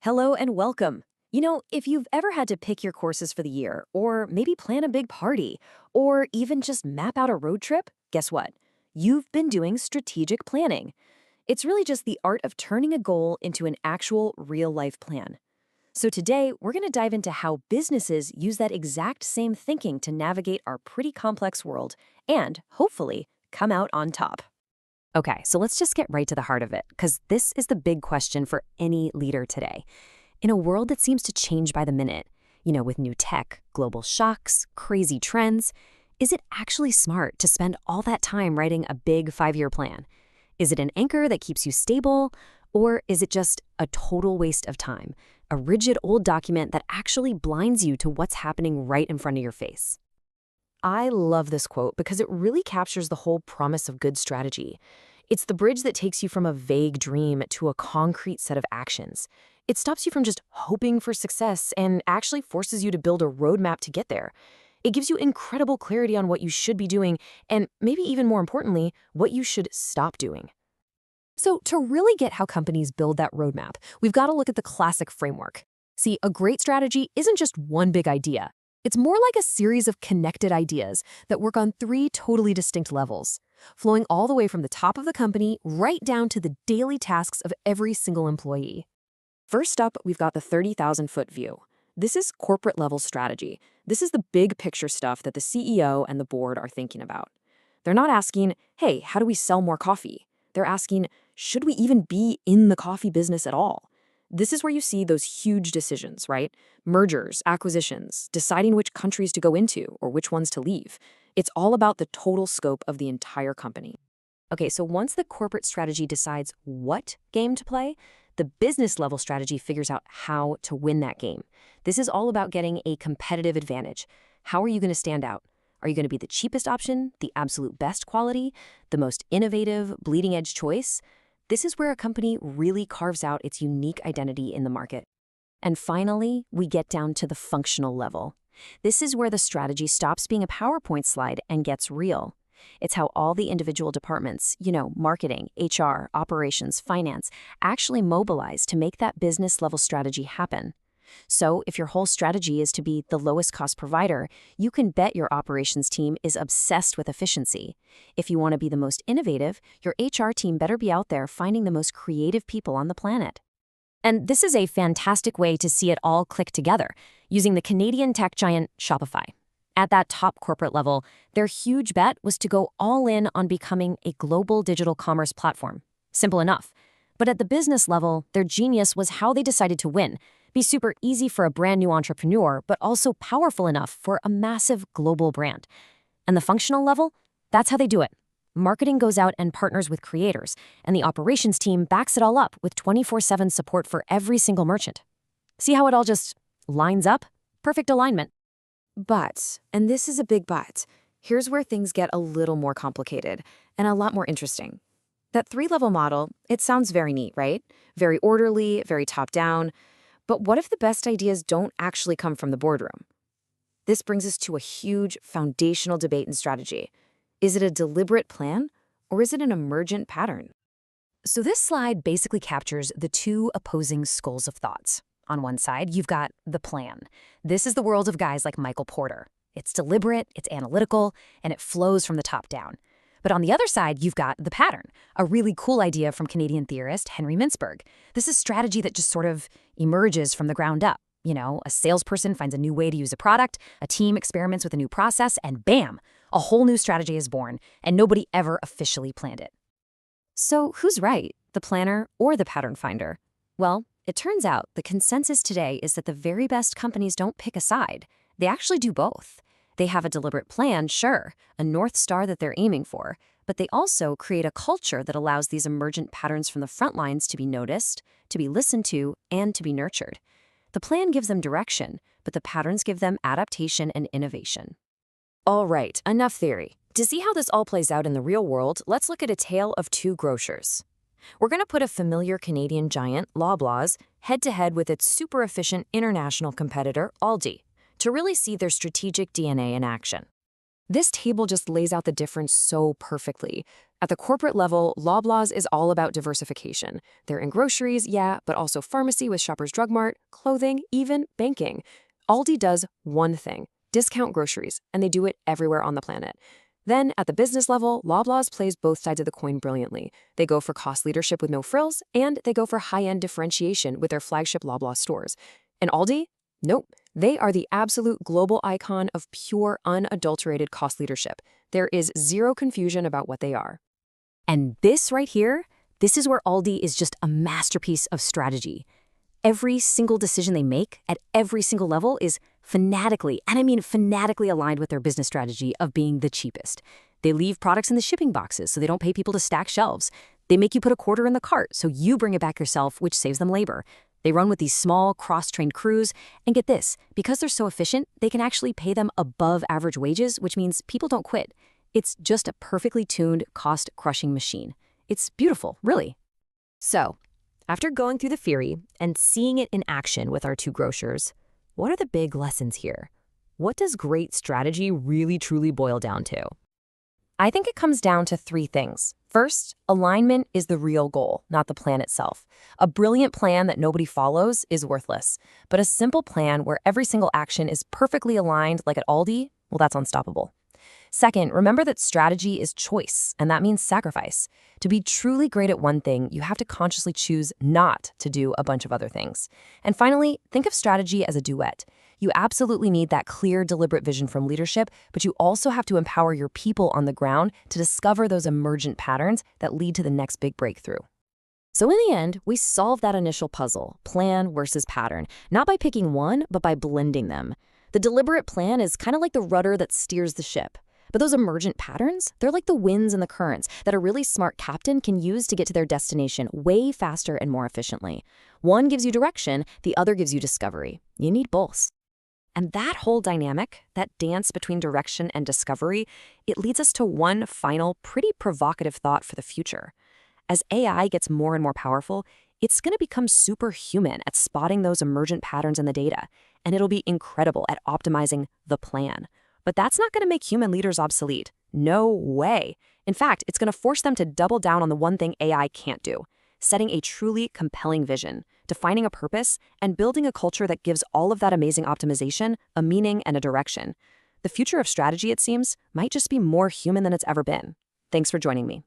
Hello and welcome. If you've ever had to pick your courses for the year, or maybe plan a big party, or even just map out a road trip, guess what? You've been doing strategic planning. It's really just the art of turning a goal into an actual real life plan. So today, we're going to dive into how businesses use that exact same thinking to navigate our pretty complex world and, hopefully, come out on top. Okay, so let's just get right to the heart of it, because this is the big question for any leader today. In a world that seems to change by the minute, with new tech, global shocks, crazy trends, is it actually smart to spend all that time writing a big 5-year plan? Is it an anchor that keeps you stable, or is it just a total waste of time, a rigid old document that actually blinds you to what's happening right in front of your face? I love this quote because it really captures the whole promise of good strategy. It's the bridge that takes you from a vague dream to a concrete set of actions. It stops you from just hoping for success and actually forces you to build a roadmap to get there. It gives you incredible clarity on what you should be doing and, maybe even more importantly, what you should stop doing. So, to really get how companies build that roadmap, we've got to look at the classic framework. See, a great strategy isn't just one big idea. It's more like a series of connected ideas that work on 3 totally distinct levels, flowing all the way from the top of the company right down to the daily tasks of every single employee. First up, we've got the 30,000-foot view. This is corporate level strategy. This is the big picture stuff that the CEO and the board are thinking about. They're not asking, hey, how do we sell more coffee? They're asking, should we even be in the coffee business at all? This is where you see those huge decisions, right? Mergers, acquisitions, deciding which countries to go into or which ones to leave. It's all about the total scope of the entire company. Okay, so once the corporate strategy decides what game to play, the business level strategy figures out how to win that game. This is all about getting a competitive advantage. How are you going to stand out? Are you going to be the cheapest option, the absolute best quality, the most innovative, bleeding edge choice? This is where a company really carves out its unique identity in the market. And finally, we get down to the functional level. This is where the strategy stops being a PowerPoint slide and gets real. It's how all the individual departments, marketing, HR, operations, finance, actually mobilize to make that business level strategy happen. So if your whole strategy is to be the lowest cost provider, you can bet your operations team is obsessed with efficiency. If you want to be the most innovative, your HR team better be out there finding the most creative people on the planet. And this is a fantastic way to see it all click together, using the Canadian tech giant Shopify. At that top corporate level, their huge bet was to go all in on becoming a global digital commerce platform. Simple enough. But at the business level, their genius was how they decided to win. Be super easy for a brand new entrepreneur, but also powerful enough for a massive global brand. And the functional level? That's how they do it. Marketing goes out and partners with creators, and the operations team backs it all up with 24/7 support for every single merchant. See how it all just lines up? Perfect alignment. But, and this is a big but, here's where things get a little more complicated and a lot more interesting. That 3-level model, it sounds very neat, right? Very orderly, very top-down. But what if the best ideas don't actually come from the boardroom? This brings us to a huge foundational debate in strategy. Is it a deliberate plan, or is it an emergent pattern? So this slide basically captures the 2 opposing schools of thoughts. On one side, you've got the plan. This is the world of guys like Michael Porter. It's deliberate, it's analytical, and it flows from the top down. But on the other side, you've got the pattern, a really cool idea from Canadian theorist Henry Mintzberg. This is strategy that just sort of emerges from the ground up. A salesperson finds a new way to use a product, a team experiments with a new process, and bam, a whole new strategy is born, and nobody ever officially planned it. So who's right, the planner or the pattern finder? Well, it turns out the consensus today is that the very best companies don't pick a side. They actually do both. They have a deliberate plan, sure, a North Star that they're aiming for, but they also create a culture that allows these emergent patterns from the front lines to be noticed, to be listened to, and to be nurtured. The plan gives them direction, but the patterns give them adaptation and innovation. All right, enough theory. To see how this all plays out in the real world, let's look at a tale of 2 grocers. We're going to put a familiar Canadian giant, Loblaws, head-to-head with its super-efficient international competitor, Aldi, to really see their strategic DNA in action. This table just lays out the difference so perfectly. At the corporate level, Loblaws is all about diversification. They're in groceries, yeah, but also pharmacy with Shoppers Drug Mart, clothing, even banking. Aldi does one thing, discount groceries, and they do it everywhere on the planet. Then, at the business level, Loblaws plays both sides of the coin brilliantly. They go for cost leadership with no frills, and they go for high-end differentiation with their flagship Loblaw stores. And Aldi? Nope. They are the absolute global icon of pure, unadulterated cost leadership. There is zero confusion about what they are. And this right here, this is where Aldi is just a masterpiece of strategy. Every single decision they make at every single level is fanatically, and I mean fanatically aligned with their business strategy of being the cheapest. They leave products in the shipping boxes so they don't pay people to stack shelves. They make you put a quarter in the cart so you bring it back yourself, which saves them labor. They run with these small, cross-trained crews, and get this, because they're so efficient, they can actually pay them above average wages, which means people don't quit. It's just a perfectly tuned, cost-crushing machine. It's beautiful, really. So, after going through the theory and seeing it in action with our two grocers, what are the big lessons here? What does great strategy really truly boil down to? I think it comes down to three things. First, alignment is the real goal, not the plan itself. A brilliant plan that nobody follows is worthless. But a simple plan where every single action is perfectly aligned, like at Aldi, well, that's unstoppable. Second, remember that strategy is choice, and that means sacrifice. To be truly great at one thing, you have to consciously choose not to do a bunch of other things. And finally, think of strategy as a duet. You absolutely need that clear, deliberate vision from leadership, but you also have to empower your people on the ground to discover those emergent patterns that lead to the next big breakthrough. So in the end, we solve that initial puzzle, plan versus pattern, not by picking one, but by blending them. The deliberate plan is kind of like the rudder that steers the ship. But those emergent patterns, they're like the winds and the currents that a really smart captain can use to get to their destination way faster and more efficiently. One gives you direction, the other gives you discovery. You need both. And that whole dynamic, that dance between direction and discovery, it leads us to one final, pretty provocative thought for the future. As AI gets more and more powerful, it's going to become superhuman at spotting those emergent patterns in the data, and it'll be incredible at optimizing the plan. But that's not going to make human leaders obsolete. No way. In fact, it's going to force them to double down on the one thing AI can't do, setting a truly compelling vision, defining a purpose, and building a culture that gives all of that amazing optimization a meaning and a direction. The future of strategy, it seems, might just be more human than it's ever been. Thanks for joining me.